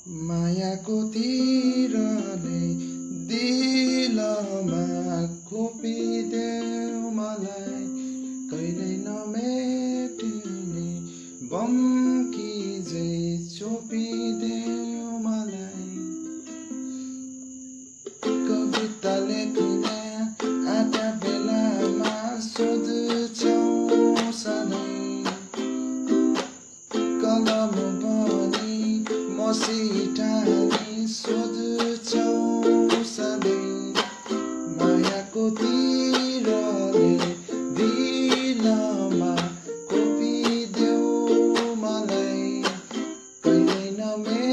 मायाको तिरले दिलमा खोपिदेऊ मलाई कहिल्यै नमेटिने बमकी झै छोपिदेऊ मलाई कविता लेख्ने आधा बेलामा सोध्छौ सधैँ कलम बनी मसिटानी सोध्छौ सधैँ मायाको तिरले दिलमा खोपिदेऊ मलाई कहिल्यै नमेटिने